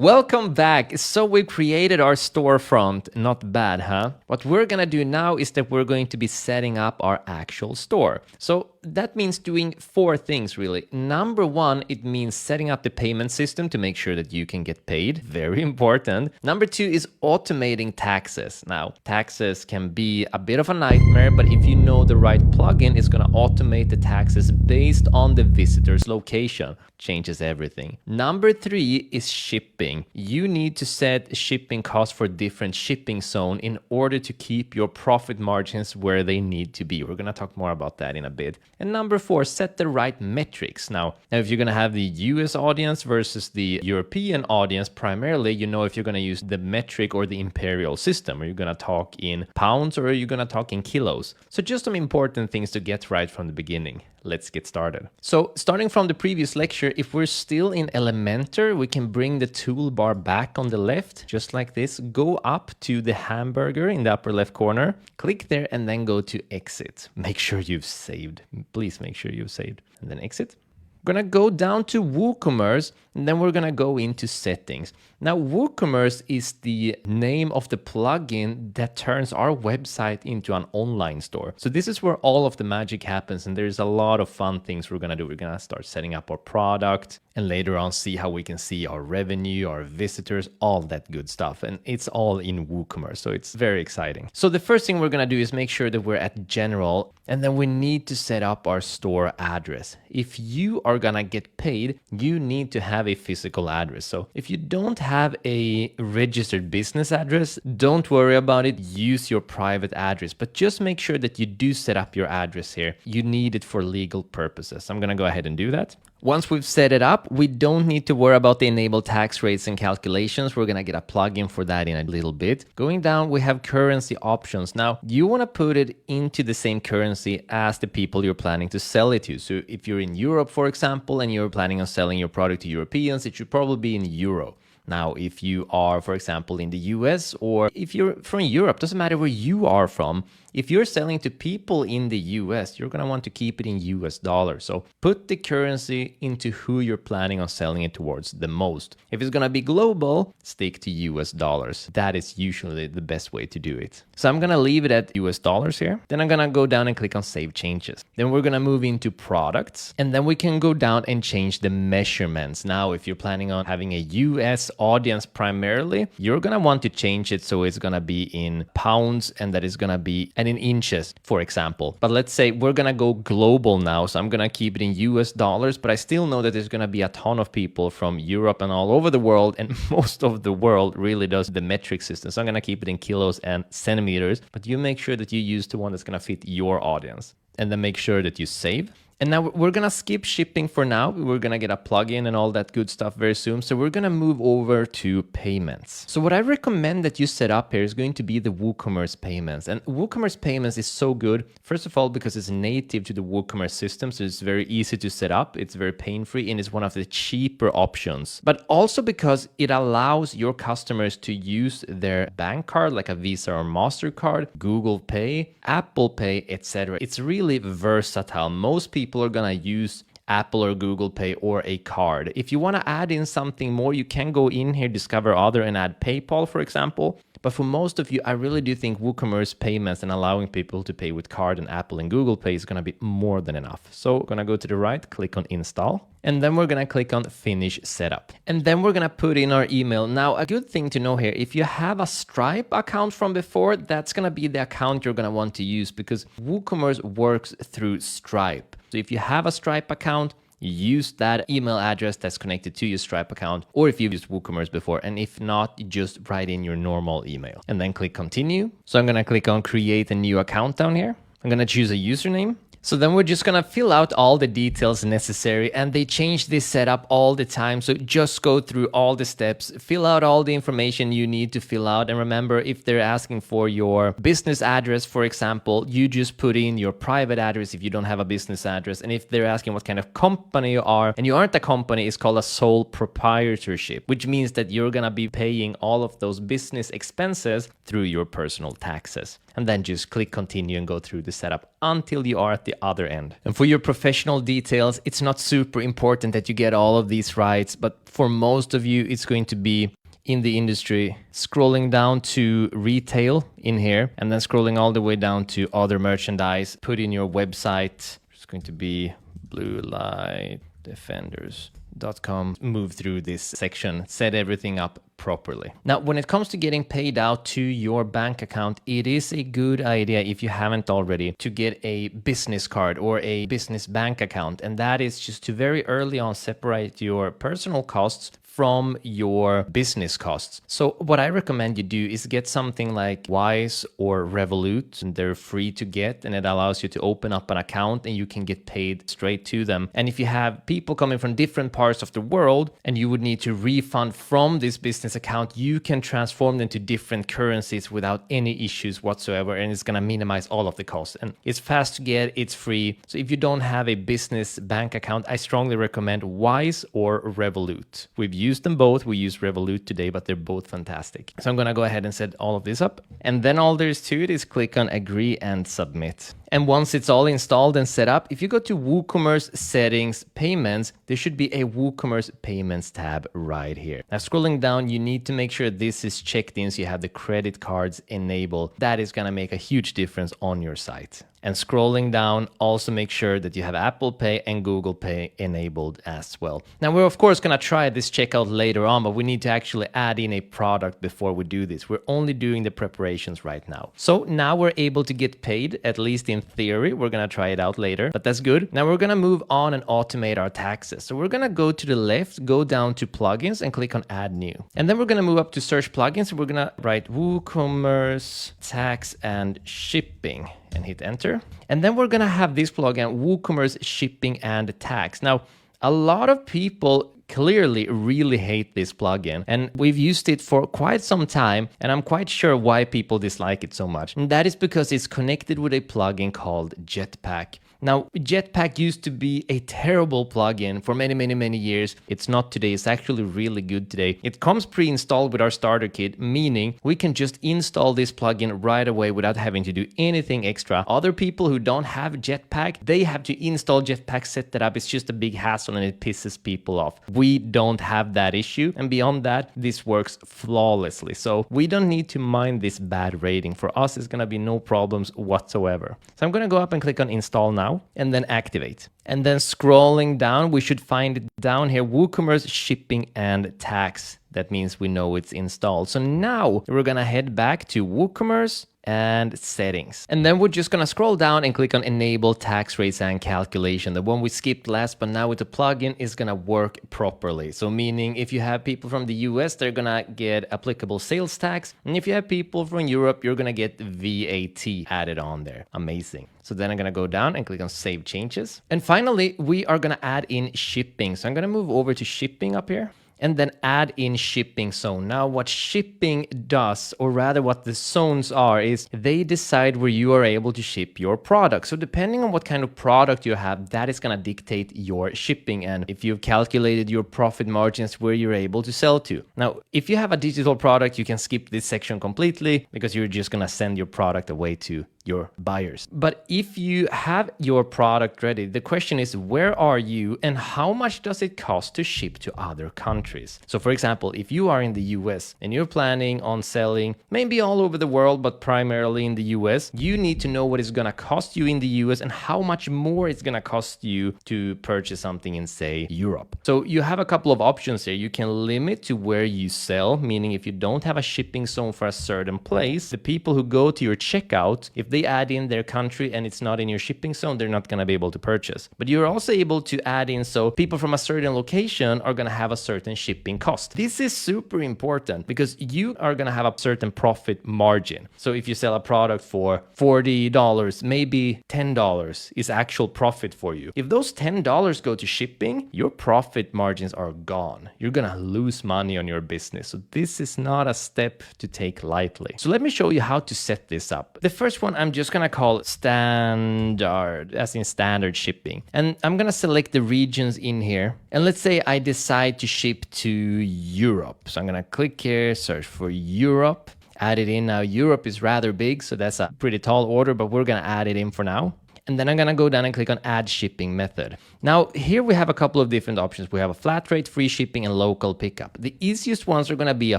Welcome back. So we created our storefront. Not bad, huh? What we're gonna do now is that we're going to be setting up our actual store. So that means doing 4 things really. Number 1, it means setting up the payment system to make sure that you can get paid. Very important. Number 2 is automating taxes. Now, taxes can be a bit of a nightmare, but if you know the right plugin, it's gonna automate the taxes based on the visitor's location. Changes everything. Number 3 is shipping. You need to set shipping costs for different shipping zone in order to keep your profit margins where they need to be. We're gonna talk more about that in a bit. And number 4, set the right metrics. Now, if you're gonna have the US audience versus the European audience, primarily, you know if you're gonna use the metric or the imperial system. Are you gonna talk in pounds or are you gonna talk in kilos? So just some important things to get right from the beginning. Let's get started. So starting from the previous lecture, if we're still in Elementor, we can bring the toolbar back on the left, just like this. Go up to the hamburger in the upper left corner, click there and then go to exit. Make sure you've saved. Please make sure you've saved and then exit. We're gonna go down to WooCommerce and then we're gonna go into settings. Now, WooCommerce is the name of the plugin that turns our website into an online store. So this is where all of the magic happens, and there's a lot of fun things we're gonna do. We're gonna start setting up our product and later on see how we can see our revenue, our visitors, all that good stuff. And it's all in WooCommerce, so it's very exciting. So the first thing we're gonna do is make sure that we're at general, and then we need to set up our store address. If you are gonna get paid, you need to have a physical address. So if you don't have a registered business address, don't worry about it. Use your private address, but just make sure that you do set up your address here. You need it for legal purposes. I'm gonna go ahead and do that. Once we've set it up, we don't need to worry about the enable tax rates and calculations. We're gonna get a plugin for that in a little bit. Going down, we have currency options. Now, you wanna put it into the same currency as the people you're planning to sell it to. So if you're in Europe, for example, and you're planning on selling your product to Europeans, it should probably be in euro. Now, if you are, for example, in the US, or if you're from Europe, doesn't matter where you are from, if you're selling to people in the US, you're going to want to keep it in US dollars. So put the currency into who you're planning on selling it towards the most. If it's going to be global, stick to US dollars. That is usually the best way to do it. So I'm going to leave it at US dollars here. Then I'm going to go down and click on Save Changes. Then we're going to move into products, and then we can go down and change the measurements. Now, if you're planning on having a US audience primarily, you're going to want to change it so it's going to be in pounds and that is going to be and in inches, for example. But let's say we're gonna go global now, so I'm gonna keep it in US dollars, but I still know that there's gonna be a ton of people from Europe and all over the world, and most of the world really does the metric system. So I'm gonna keep it in kilos and centimeters, but you make sure that you use the one that's gonna fit your audience. And then make sure that you save. And now we're gonna skip shipping for now. We're gonna get a plugin and all that good stuff very soon. So we're gonna move over to payments. So what I recommend that you set up here is going to be the WooCommerce payments. And WooCommerce payments is so good, first of all, because it's native to the WooCommerce system. So it's very easy to set up. It's very pain-free and it's one of the cheaper options. But also because it allows your customers to use their bank card, like a Visa or MasterCard, Google Pay, Apple Pay, etc. It's really versatile. Most people are gonna use Apple or Google Pay or a card. If you want to add in something more, you can go in here, discover other, and add PayPal, for example. But for most of you, I really do think WooCommerce payments and allowing people to pay with card and Apple and Google Pay is going to be more than enough. So we're going to go to the right, click on install, and then we're going to click on finish setup. And then we're going to put in our email. Now, a good thing to know here, if you have a Stripe account from before, that's going to be the account you're going to want to use because WooCommerce works through Stripe. So if you have a Stripe account, use that email address that's connected to your Stripe account, or if you've used WooCommerce before, and if not, just write in your normal email and then click continue. So I'm gonna click on create a new account down here. I'm gonna choose a username. So then we're just gonna fill out all the details necessary, and they change this setup all the time. So just go through all the steps, fill out all the information you need to fill out. And remember, if they're asking for your business address, for example, you just put in your private address if you don't have a business address. And if they're asking what kind of company you are, and you aren't a company, it's called a sole proprietorship, which means that you're gonna be paying all of those business expenses through your personal taxes. And then just click continue and go through the setup until you are at the the other end. And for your professional details, it's not super important that you get all of these rights, but for most of you, it's going to be in the industry, scrolling down to retail in here, and then scrolling all the way down to other merchandise, put in your website. It's going to be bluelightdefenders.com. Move through this section, set everything up properly. Now, when it comes to getting paid out to your bank account, it is a good idea, if you haven't already, to get a business card or a business bank account. And that is just to very early on separate your personal costs from your business costs. So what I recommend you do is get something like Wise or Revolut, and they're free to get, and it allows you to open up an account and you can get paid straight to them. And if you have people coming from different parts of the world and you would need to refund from this business account, you can transform them to different currencies without any issues whatsoever, and it's going to minimize all of the costs. And it's fast to get, it's free. So if you don't have a business bank account, I strongly recommend Wise or Revolut. We've used them both. We use Revolut today, but they're both fantastic. So I'm going to go ahead and set all of this up. And then all there is to it is click on agree and submit. And once it's all installed and set up, if you go to WooCommerce settings, payments, there should be a WooCommerce payments tab right here. Now scrolling down, you need to make sure this is checked in so you have the credit cards enabled. That is going to make a huge difference on your site. And scrolling down, also make sure that you have Apple Pay and Google Pay enabled as well. Now we're of course going to try this checkout later on, but we need to actually add in a product before we do this. We're only doing the preparations right now. So now we're able to get paid, at least in theory. We're going to try it out later, but that's good. Now we're going to move on and automate our taxes. So we're going to go to the left, go down to plugins and click on add new. And then we're going to move up to search plugins. We're going to write WooCommerce tax and shipping and hit enter. And then we're going to have this plugin, WooCommerce shipping and tax. Now, a lot of people clearly really hate this plugin, and we've used it for quite some time, and I'm quite sure why people dislike it so much. And that is because it's connected with a plugin called Jetpack. Now, Jetpack used to be a terrible plugin for many years. It's not today. It's actually really good today. It comes pre-installed with our starter kit, meaning we can just install this plugin right away without having to do anything extra. Other people who don't have Jetpack, they have to install Jetpack, set that up. It's just a big hassle and it pisses people off. We don't have that issue. And beyond that, this works flawlessly. So we don't need to mind this bad rating. For us, it's going to be no problems whatsoever. So I'm going to go up and click on install now, and then activate. And then scrolling down, we should find it down here, WooCommerce shipping and tax. That means we know it's installed. So now we're going to head back to WooCommerce and settings. And then we're just going to scroll down and click on enable tax rates and calculation. The one we skipped last, but now with the plugin is going to work properly. So meaning if you have people from the US, they're going to get applicable sales tax. And if you have people from Europe, you're going to get VAT added on there. Amazing. So then I'm going to go down and click on save changes. And finally, we are going to add in shipping. So I'm going to move over to shipping up here, and then add in shipping zone. Now what shipping does, or rather what the zones are, is they decide where you are able to ship your product. So depending on what kind of product you have, that is going to dictate your shipping, and if you've calculated your profit margins where you're able to sell to. Now, if you have a digital product, you can skip this section completely because you're just going to send your product away to your buyers. But if you have your product ready, the question is, where are you and how much does it cost to ship to other countries? So for example, if you are in the US and you're planning on selling maybe all over the world, but primarily in the US, you need to know what it's going to cost you in the US and how much more it's going to cost you to purchase something in, say, Europe. So you have a couple of options here. You can limit to where you sell, meaning if you don't have a shipping zone for a certain place, the people who go to your checkout, if they add in their country and it's not in your shipping zone, they're not going to be able to purchase. But you're also able to add in so people from a certain location are going to have a certain shipping cost. This is super important because you are going to have a certain profit margin. So if you sell a product for $40, maybe $10 is actual profit for you. If those $10 go to shipping, your profit margins are gone. You're going to lose money on your business. So this is not a step to take lightly. So let me show you how to set this up. The first one I'm just going to call standard, as in standard shipping. And I'm going to select the regions in here. And let's say I decide to ship to Europe. So I'm going to click here, search for Europe, add it in. Now Europe is rather big, so that's a pretty tall order, but we're going to add it in for now. And then I'm gonna go down and click on add shipping method. Now here we have a couple of different options. We have a flat rate, free shipping, and local pickup. The easiest ones are gonna be a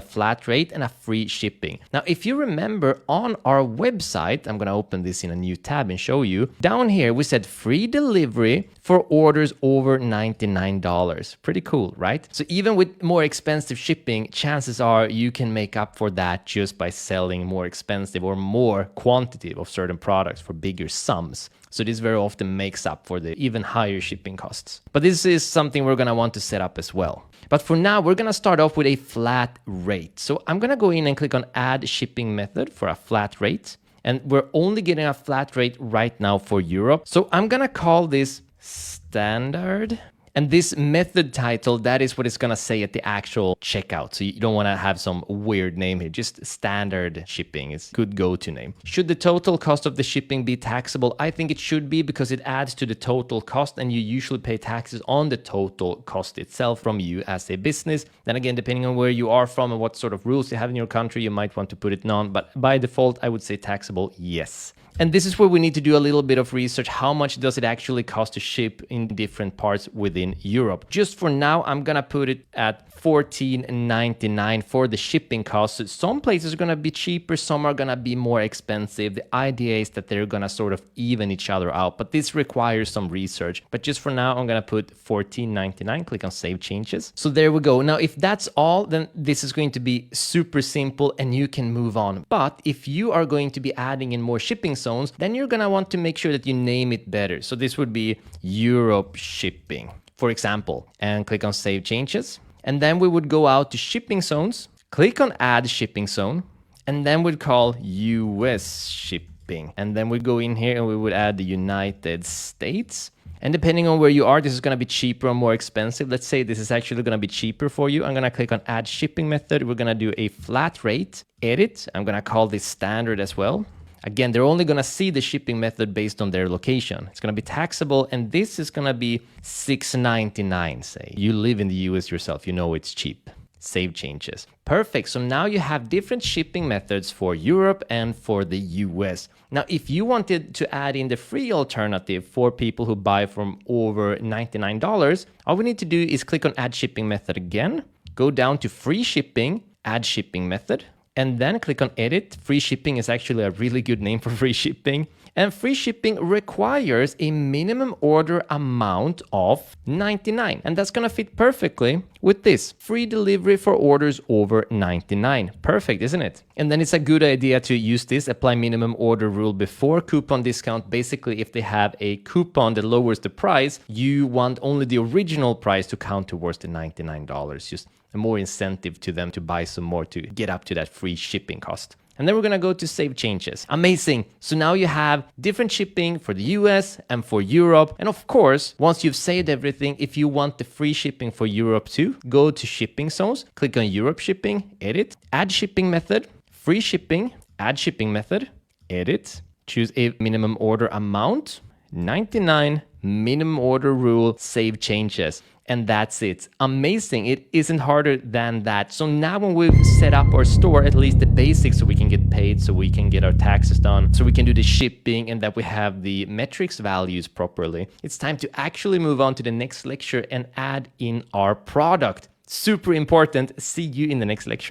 flat rate and a free shipping. Now if you remember on our website, I'm gonna open this in a new tab and show you. Down here we said free delivery for orders over $99. Pretty cool, right? So even with more expensive shipping, chances are you can make up for that just by selling more expensive or more quantity of certain products for bigger sums. So this very often makes up for the even higher shipping costs. But this is something we're gonna want to set up as well. But for now, we're gonna start off with a flat rate. So I'm gonna go in and click on add shipping method for a flat rate. And we're only getting a flat rate right now for Europe. So I'm gonna call this standard. And this method title, that is what it's gonna say at the actual checkout. So you don't wanna have some weird name here, just standard shipping is good go-to name. Should the total cost of the shipping be taxable? I think it should be because it adds to the total cost and you usually pay taxes on the total cost itself from you as a business. Then again, depending on where you are from and what sort of rules you have in your country, you might want to put it none, but by default, I would say taxable, yes. And this is where we need to do a little bit of research. How much does it actually cost to ship in different parts within Europe? Just for now, I'm gonna put it at $14.99 for the shipping costs. Some places are gonna be cheaper, some are gonna be more expensive. The idea is that they're gonna sort of even each other out, but this requires some research. But just for now, I'm gonna put $14.99, click on Save Changes. So there we go. Now, if that's all, then this is going to be super simple and you can move on. But if you are going to be adding in more shipping zones, then you're gonna want to make sure that you name it better. So this would be Europe shipping, for example, and click on Save Changes. And then we would go out to shipping zones, click on add shipping zone, and then we'd call US shipping. And then we'd go in here and we would add the United States. And depending on where you are, this is gonna be cheaper or more expensive. Let's say this is actually gonna be cheaper for you. I'm gonna click on add shipping method. We're gonna do a flat rate, edit. I'm gonna call this standard as well. Again, they're only gonna see the shipping method based on their location. It's gonna be taxable, and this is gonna be $6.99, say. You live in the US yourself, you know it's cheap. Save Changes. Perfect, so now you have different shipping methods for Europe and for the US. Now, if you wanted to add in the free alternative for people who buy from over $99, all we need to do is click on add shipping method again, go down to free shipping, add shipping method, and then click on edit. Free shipping is actually a really good name for free shipping. And free shipping requires a minimum order amount of 99. And that's gonna fit perfectly with this. Free delivery for orders over 99. Perfect, isn't it? And then it's a good idea to use this apply minimum order rule before coupon discount. Basically, if they have a coupon that lowers the price, you want only the original price to count towards the $99. Just a more incentive to them to buy some more to get up to that free shipping cost. And then we're gonna go to Save Changes. Amazing. So now you have different shipping for the US and for Europe. And of course, once you've saved everything, if you want the free shipping for Europe too, go to shipping zones, click on Europe shipping, edit, add shipping method, free shipping, add shipping method, edit, choose a minimum order amount, 99, minimum order rule, save changes. And that's it. Amazing. It isn't harder than that. So now when we've set up our store, at least the basics, so we can get paid, so we can get our taxes done, so we can do the shipping, and that we have the metrics values properly, it's time to actually move on to the next lecture and add in our product. Super important. See you in the next lecture.